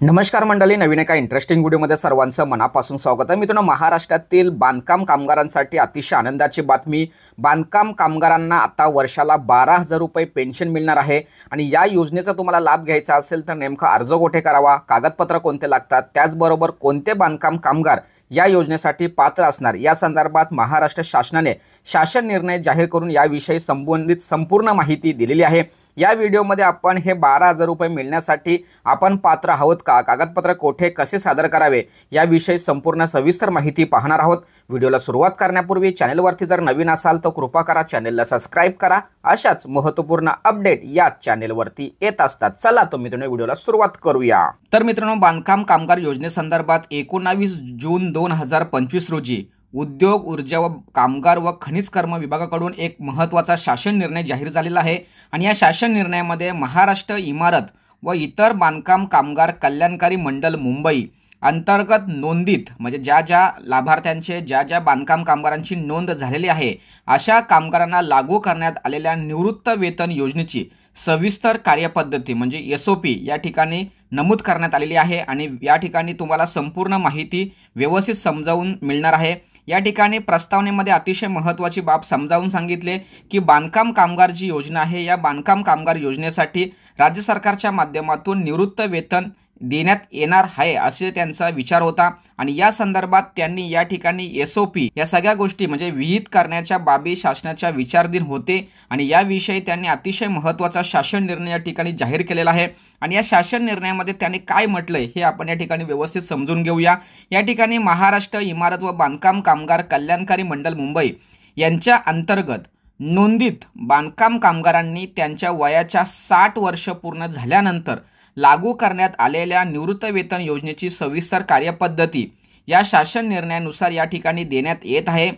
नमस्कार मंडळी, नवीन एका इंटरेस्टिंग व्हिडिओमध्ये सर्वांचं मनापासून स्वागत आहे। मित्रांनो, महाराष्ट्रातील बांधकाम कामगारांसाठी अतिशय आनंदाची बातमी। बांधकाम कामगारांना आता वर्षाला 12,000 रुपये पेन्शन मिळणार आहे आणि या योजनेचा तुम्हाला लाभ घ्यायचा असेल तर नेमका अर्ज कुठे करावा, कागदपत्र कोणते लागतात, त्याचबरोबर कोणते बांधकाम कामगार या योजनेसाठी पात्र असणार, या संदर्भात महाराष्ट्र शासनाने शासन निर्णय जाहीर करून याविषयी संबंधित संपूर्ण माहिती दिलेली आहे। या व्हिडिओमध्ये आपण हे 12,000 रुपये मिळण्यासाठी आपण पात्र आहोत का, कागदपत्र कोठे कसे सादर करावे याविषयी संपूर्ण सविस्तर माहिती पाहणार आहोत। व्हिडिओला सुरुवात करण्यापूर्वी चॅनलवरती जर नवीन असाल तर कृपा करा चॅनलला सबस्क्राइब करा। अशाच महत्त्वपूर्ण अपडेट या चॅनलवरती येत असतात। चला तर मित्रांनो, व्हिडिओला सुरुवात करूया। तर मित्रांनो, बांधकाम कामगार योजनेसंदर्भात 19 जून 2025 रोजी उद्योग, ऊर्जा व कामगार व खनिज कर्म विभागाकडून एक महत्त्वाचा शासन निर्णय जाहीर झालेला आहे आणि या शासन निर्णयामध्ये महाराष्ट्र इमारत व इतर बांधकाम कामगार कल्याणकारी मंडळ मुंबई अंतर्गत नोंदीत, म्हणजे ज्या लाभार्थ्यांचे ज्या बांधकाम कामगारांची नोंद झालेली आहे अशा कामगारांना लागू करण्यात आलेल्या निवृत्त वेतन योजनेची सविस्तर कार्यपद्धती म्हणजे SOP या ठिकाणी नमूद करण्यात आलेली आहे आणि या ठिकाणी तुम्हाला संपूर्ण माहिती व्यवस्थित समजावून मिळणार आहे। या ठिकाणी प्रस्तावनेमध्ये अतिशय महत्त्वाची बाब समजावून सांगितले की बांधकाम कामगार जी योजना आहे या बांधकाम कामगार योजनेसाठी राज्य सरकारच्या माध्यमातून निवृत्त वेतन देण्यात येणार आहे असे त्यांचा विचार होता आणि या संदर्भात त्यांनी या ठिकाणी SOP या सगळ्या गोष्टी म्हणजे विहित करण्याच्या बाबी शासनाच्या विचाराधीन होते आणि याविषयी त्यांनी अतिशय महत्त्वाचा शासन निर्णय या ठिकाणी जाहीर केलेला आहे आणि या शासन निर्णयामध्ये त्यांनी काय म्हटलंय हे आपण या ठिकाणी व्यवस्थित समजून घेऊया। या ठिकाणी महाराष्ट्र इमारत व बांधकाम कामगार कल्याणकारी मंडळ मुंबई यांच्या अंतर्गत नोंदीत बांधकाम कामगारांनी त्यांच्या वयाच्या 60 वर्ष पूर्ण झाल्यानंतर लागू करण्यात आलेल्या निवृत्त वेतन योजनेची सविस्तर कार्यपद्धती या शासन निर्णयानुसार या ठिकाणी देण्यात येत आहे।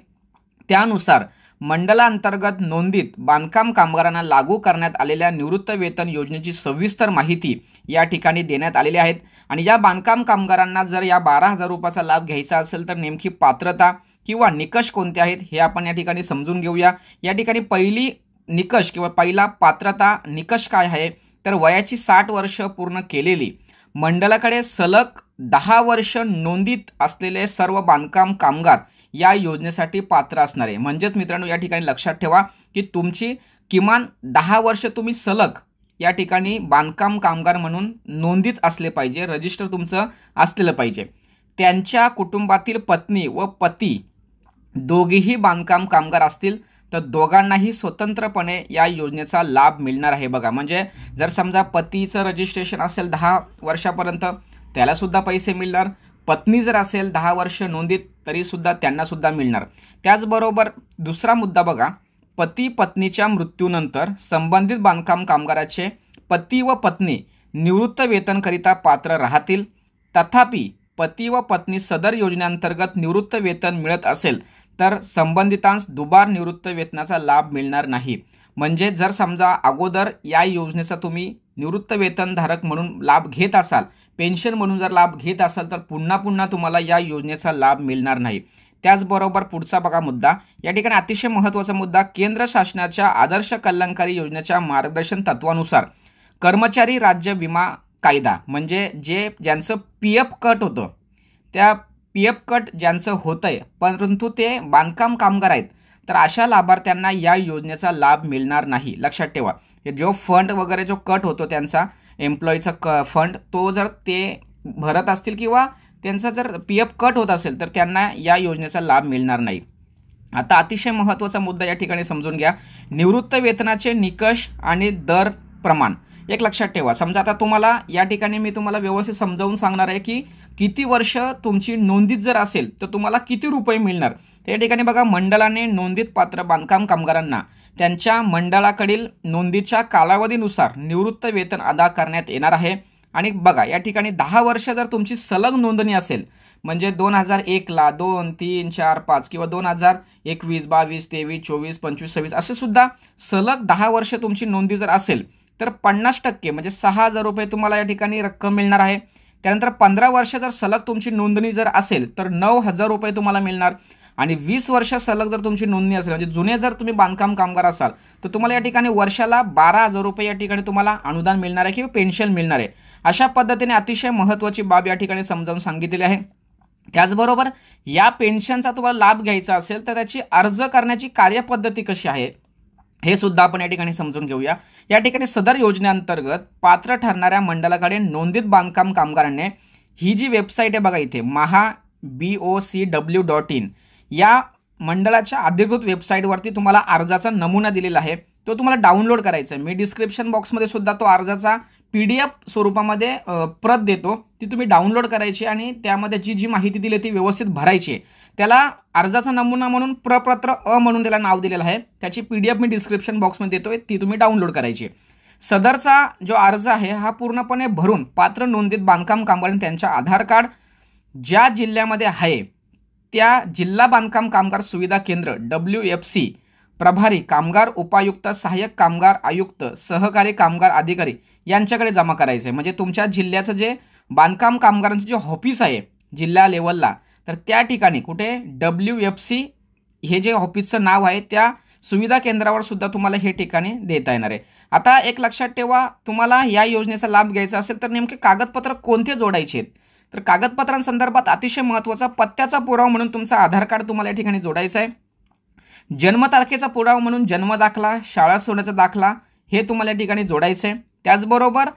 त्यानुसार मंडळांतर्गत नोंदीत बांधकाम कामगारांना लागू करण्यात आलेल्या निवृत्त वेतन योजनेची सविस्तर माहिती या ठिकाणी देण्यात आलेली आहेत आणि या बांधकाम कामगारांना जर या 12,000 रुपयाचा लाभ घ्यायचा असेल तर नेमकी पात्रता किंवा निकष कोणते आहेत हे आपण या ठिकाणी समजून घेऊया। या ठिकाणी पहिली निकष किंवा पहिला पात्रता निकष काय आहे तर वयाची 60 वर्ष पूर्ण केलेली, मंडळाकडे सलग 10 वर्ष नोंदीत असलेले सर्व बांधकाम कामगार या योजनेसाठी पात्र असणार आहे। म्हणजेच मित्रांनो, या ठिकाणी लक्षात ठेवा की तुमची किमान 10 वर्ष तुम्ही सलग या ठिकाणी बांधकाम कामगार म्हणून नोंदीत असले पाहिजे, रजिस्टर तुमचं असलेलं पाहिजे। त्यांच्या कुटुंबातील पत्नी व पती दोघेही बांधकाम कामगार असतील तर दोघांनाही स्वतंत्रपणे या योजनेचा लाभ मिळणार आहे। बघा, म्हणजे जर समजा पतीचं रजिस्ट्रेशन असेल 10 वर्षापर्यंत त्याला सुद्धा पैसे मिळणार, पत्नी जर असेल 10 वर्ष नोंदीत तरी सुद्धा त्यांना सुद्धा मिळणार। त्याचबरोबर दुसरा मुद्दा बघा, पती पत्नीच्या मृत्यूनंतर संबंधित बांधकाम कामगाराचे पती व पत्नी निवृत्त वेतनकरिता पात्र राहतील, तथापि पती व पत्नी सदर योजनेअंतर्गत निवृत्त वेतन मिळत असेल तर संबंधितांस दुबार निवृत्त वेतनाचा लाभ मिळणार नाही। म्हणजे जर समजा अगोदर या योजनेचा तुम्ही निवृत्त वेतनधारक म्हणून लाभ घेत असाल, पेन्शन म्हणून जर लाभ घेत असाल तर पुन्हा तुम्हाला या योजनेचा लाभ मिळणार नाही। त्याचबरोबर पुढचा बघा मुद्दा, या ठिकाणी अतिशय महत्त्वाचा मुद्दा, केंद्र शासनाच्या आदर्श कल्याणकारी योजनेच्या मार्गदर्शन तत्वानुसार कर्मचारी राज्य विमा कायदा म्हणजे ज्यांचं PF कट होतं, त्या PF कट ज्यांचं होतंय परंतु ते बांधकाम कामगार आहेत तर अशा लाभार्थ्यांना या योजनेचा लाभ मिळणार नाही। लक्षात ठेवा, जो फंड वगैरे जो कट होतो त्यांचा एम्प्लॉईचा फंड, तो जर ते भरत असतील किंवा त्यांचा जर PF कट होत असेल तर त्यांना या योजनेचा लाभ मिळणार नाही। आता अतिशय महत्त्वाचा मुद्दा या ठिकाणी समजून घ्या, निवृत्त वेतनाचे निकष आणि दर प्रमाण एक लक्षात ठेवा। समजा आता तुम्हाला या ठिकाणी मी तुम्हाला व्यवस्थित समजावून सांगणार आहे की किती वर्ष तुमची नोंदीत जर असेल तर तुम्हाला किती रुपये मिळणार। त्या ठिकाणी बघा, मंडळाने नोंदीत पात्र बांधकाम कामगारांना त्यांच्या मंडळाकडील नोंदीच्या कालावधीनुसार निवृत्त वेतन अदा करण्यात येणार आहे। आणि बघा, या ठिकाणी 10 वर्ष जर तुमची सलग नोंदणी असेल म्हणजे 2001ला 2, 3, 4, 5 किंवा 2021, 22, 23, 24, 25, 26 असे सुद्धा सलग 10 वर्ष तुमची नोंदी जर असेल तर 50% म्हणजे 6,000 रुपये तुम्हाला या ठिकाणी रक्कम मिळणार आहे। त्यानंतर 15 वर्ष जर सलग तुमची नोंदणी जर असेल तर 9,000 रुपये तुम्हाला मिळणार आणि 20 वर्ष सलग जर तुमची नोंदणी असेल, म्हणजे जुने जर तुम्ही बांधकाम कामगार असाल, तर तुम्हाला या ठिकाणी वर्षाला 12,000 रुपये या ठिकाणी तुम्हाला अनुदान मिळणार आहे किंवा पेन्शन मिळणार आहे. अशा पद्धतीने अतिशय महत्त्वाची बाब या ठिकाणी समजावून सांगितलेली आहे. त्याचबरोबर या पेन्शनचा तुम्हाला लाभ घ्यायचा असेल तर त्याची अर्ज करण्याची कार्यपद्धती कशी आहे हे सुद्धा आपण या ठिकाणी समजून घेऊया. या ठिकाणी सदर योजनेअंतर्गत पात्र ठरणाऱ्या मंडळाकडे नोंदित बांधकाम कामगारांनी ही जी वेबसाईट आहे बघा इथे MahaBOCW.in या मंडळाच्या अधिकृत वेबसाईटवरती तुम्हाला अर्जाचा नमुना दिलेला आहे, तो तुम्हाला डाउनलोड करायचा आहे. मी डिस्क्रिप्शन बॉक्समध्ये सुद्धा तो अर्जाचा PDF स्वरूपामध्ये प्रत देतो, ती तुम्ही डाउनलोड करायची आणि त्यामध्ये जी माहिती दिली ती व्यवस्थित भरायची. त्याला अर्जाचा नमुना म्हणून प्रपत्र अ म्हणून त्याला नाव दिलेलं आहे. त्याची PDF मी डिस्क्रिप्शन बॉक्समध्ये देतोय, ती तुम्ही डाउनलोड करायची. सदरचा जो अर्ज आहे हा पूर्णपणे भरून पात्र नोंदित बांधकाम कामगारांनी त्यांच्या आधार कार्ड ज्या जिल्ह्यामध्ये आहे त्या जिल्हा बांधकाम कामगार सुविधा केंद्र WFC प्रभारी कामगार उपायुक्त सहाय्यक कामगार आयुक्त सहकारी कामगार अधिकारी यांच्याकडे जमा करायचं आहे. म्हणजे तुमच्या जिल्ह्याचं जे बांधकाम कामगारांचं जे ऑफिस आहे जिल्हा लेवलला, तर त्या ठिकाणी कुठे WFC हे जे ऑफिसचं नाव आहे त्या सुविधा केंद्रावर सुद्धा तुम्हाला हे ठिकाणी देता येणार आहे. आता एक लक्षात ठेवा, तुम्हाला या योजनेचा लाभ घ्यायचा असेल तर नेमके कागदपत्र कोणते जोडायचे आहेत, तर कागदपत्रांसंदर्भात अतिशय महत्त्वाचा पत्त्याचा पुरावा म्हणून तुमचा आधार कार्ड तुम्हाला या ठिकाणी जोडायचा आहे. जन्मतारखेचा पुरावा म्हणून जन्म दाखला, शाळा सोडण्याचा दाखला हे तुम्हाला या ठिकाणी जोडायचं आहे. त्याचबरोबर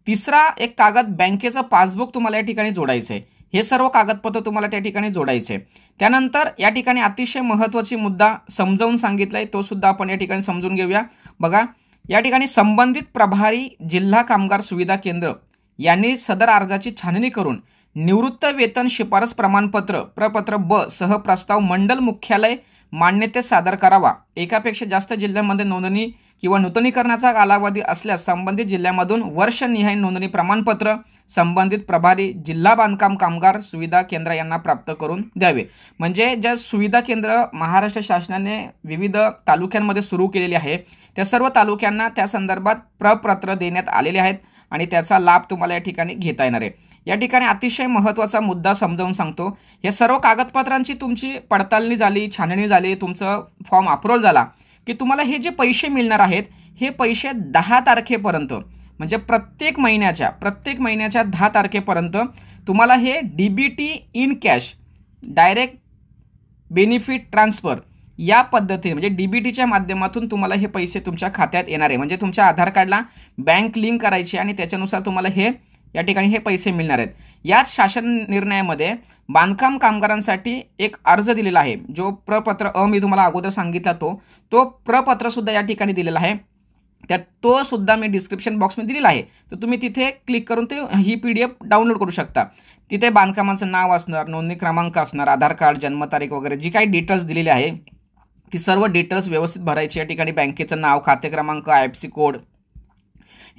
तिसरा एक कागद बँकेचं पासबुक तुम्हाला या ठिकाणी जोडायचं आहे. हे सर्व कागदपत्र तुम्हाला त्या ठिकाणी जोडायचे. त्यानंतर या ठिकाणी अतिशय महत्त्वाची मुद्दा समजावून सांगितला आहे, तो सुद्धा आपण या ठिकाणी समजून घेऊया. बघा, या ठिकाणी संबंधित प्रभारी जिल्हा कामगार सुविधा केंद्र यांनी सदर अर्जाची छाननी करून निवृत्त वेतन शिफारस प्रमाणपत्र प्रपत्र ब सह प्रस्ताव मंडल मुख्यालय मान्यतेस सादर करावा. एकापेक्षा जास्त जिल्ह्यांमध्ये नोंदणी किंवा नूतनीकरणाचा कालावधी असल्यास संबंधित जिल्ह्यामधून वर्षनिहाय नोंदणी प्रमाणपत्र संबंधित प्रभारी जिल्हा बांधकाम कामगार सुविधा केंद्र यांना प्राप्त करून द्यावे. म्हणजे ज्या सुविधा केंद्र महाराष्ट्र शासनाने विविध तालुक्यांमध्ये सुरू केलेली आहे त्या सर्व तालुक्यांना त्या संदर्भात प्रपत्र देण्यात आलेले आहेत आणि त्याचा लाभ तुम्हाला या ठिकाणी घेता येणार आहे. या ठिकाणी अतिशय महत्त्वाचा मुद्दा समजावून सांगतो. या सर्व कागदपत्रांची तुमची पडताळणी झाली, छाननी झाली, तुमचं फॉर्म अप्रूव्हल झाला की तुम्हाला हे जे पैसे मिळणार आहेत हे पैसे 10 तारखेपर्यंत, म्हणजे प्रत्येक महिन्याच्या 10 तारखेपर्यंत तुम्हाला हे DBT in cash direct benefit transfer या पद्धतीने म्हणजे DBTच्या माध्यमातून तुम्हाला हे पैसे तुमच्या खात्यात येणार आहे. म्हणजे तुमच्या आधार कार्डला बँक लिंक करायची आणि त्याच्यानुसार तुम्हाला हे या ठिकाणी हे पैसे मिळणार आहेत. याच शासन निर्णयामध्ये बांधकाम कामगारांसाठी एक अर्ज दिलेला आहे, जो प्रपत्र अ मी तुम्हाला अगोदर सांगितला तो प्रपत्र सुद्धा या ठिकाणी दिलेला आहे. त्यात तो सुद्धा मी डिस्क्रिप्शन बॉक्समध्ये दिलेला आहे, तर तुम्ही तिथे क्लिक करून ते ही PDF डाउनलोड करू शकता. तिथे बांधकामाचं नाव असणार, नोंदणी क्रमांक असणार, आधार कार्ड, जन्मतारीख वगैरे जी काही डिटेल्स दिलेली आहे ती सर्व डिटेल्स व्यवस्थित भरायची. या ठिकाणी बँकेचं नाव, खाते क्रमांक, IFSC कोड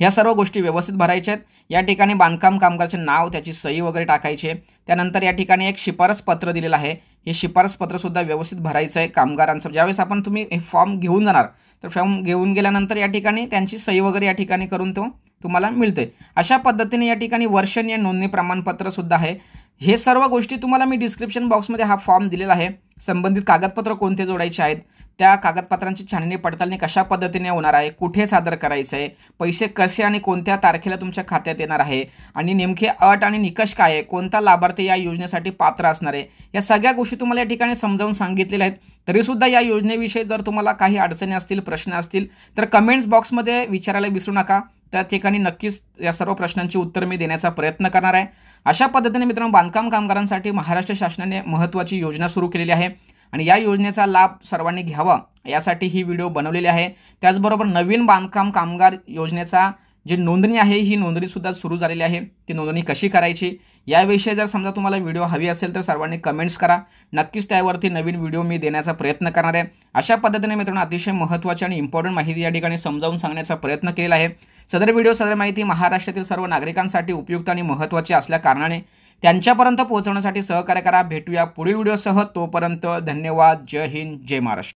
ह्या सर्व गोष्टी व्यवस्थित भरायच्या आहेत. या ठिकाणी बांधकाम कामगाराचे नाव, त्याची सही वगैरे टाकायची आहे. त्यानंतर या ठिकाणी एक शिफारस पत्र दिलेलं आहे, हे शिफारस पत्र सुद्धा व्यवस्थित भरायचं आहे कामगारांचं. ज्यावेळेस तुम्ही हे फॉर्म घेऊन जाणार तर फॉर्म घेऊन गेल्यानंतर या ठिकाणी त्यांची सही वगैरे या ठिकाणी करून तो तुम्हाला मिळते. अशा पद्धतीने या ठिकाणी वर्षनीय नोंदणी प्रमाणपत्र सुद्धा आहे. हे सर्व गोष्टी तुम्हाला मी डिस्क्रिप्शन बॉक्समध्ये हा फॉर्म दिलेला आहे. संबंधित कागदपत्र कोणते जोडायचे आहेत, त्या कागदपत्रांची छाननी पडताळणी कशा पद्धतीने होणार आहे, कुठे सादर करायचं आहे, पैसे कसे आणि कोणत्या तारखेला तुमच्या खात्यात येणार आहे आणि नेमके अट आणि निकष काय आहे, कोणता लाभार्थी या योजनेसाठी पात्र असणार आहे, या सगळ्या गोष्टी तुम्हाला या ठिकाणी समजावून सांगितलेल्या आहेत. तरीसुद्धा या योजनेविषयी जर तुम्हाला काही अडचणी असतील, प्रश्न असतील तर कमेंट्स बॉक्समध्ये विचारायला विसरू नका. त्या ठिकाणी नक्कीच या सर्व प्रश्नांची उत्तर मी देण्याचा प्रयत्न करणार आहे. अशा पद्धतीने मित्रांनो, बांधकाम कामगारांसाठी महाराष्ट्र शासनाने महत्त्वाची योजना सुरू केलेली आहे आणि या योजनेचा लाभ सर्वांनी घ्यावा यासाठी ही व्हिडिओ बनवलेली आहे. त्याचबरोबर नवीन बांधकाम कामगार योजनेचा जी नोंदणी आहे ही नोंदणी सुद्धा सुरू झालेली आहे. ती नोंदणी कशी करायची याविषयी जर समजा तुम्हाला व्हिडिओ हवी असेल तर सर्वांनी कमेंट्स करा. नक्कीच त्यावरती नवीन व्हिडिओ मी देण्याचा प्रयत्न करणार आहे. अशा पद्धतीने मित्रांनो, अतिशय महत्त्वाची आणि इम्पॉर्टंट माहिती या ठिकाणी समजावून सांगण्याचा प्रयत्न केलेला आहे. सदर माहिती महाराष्ट्रातील सर्व नागरिकांसाठी उपयुक्त आणि महत्त्वाची असल्या कारणाने त्यांच्यापर्यंत पोहोचवण्यासाठी सहकार्य करा. भेटूया पुढील व्हिडिओसह. तोपर्यंत धन्यवाद. जय हिंद, जय महाराष्ट्र.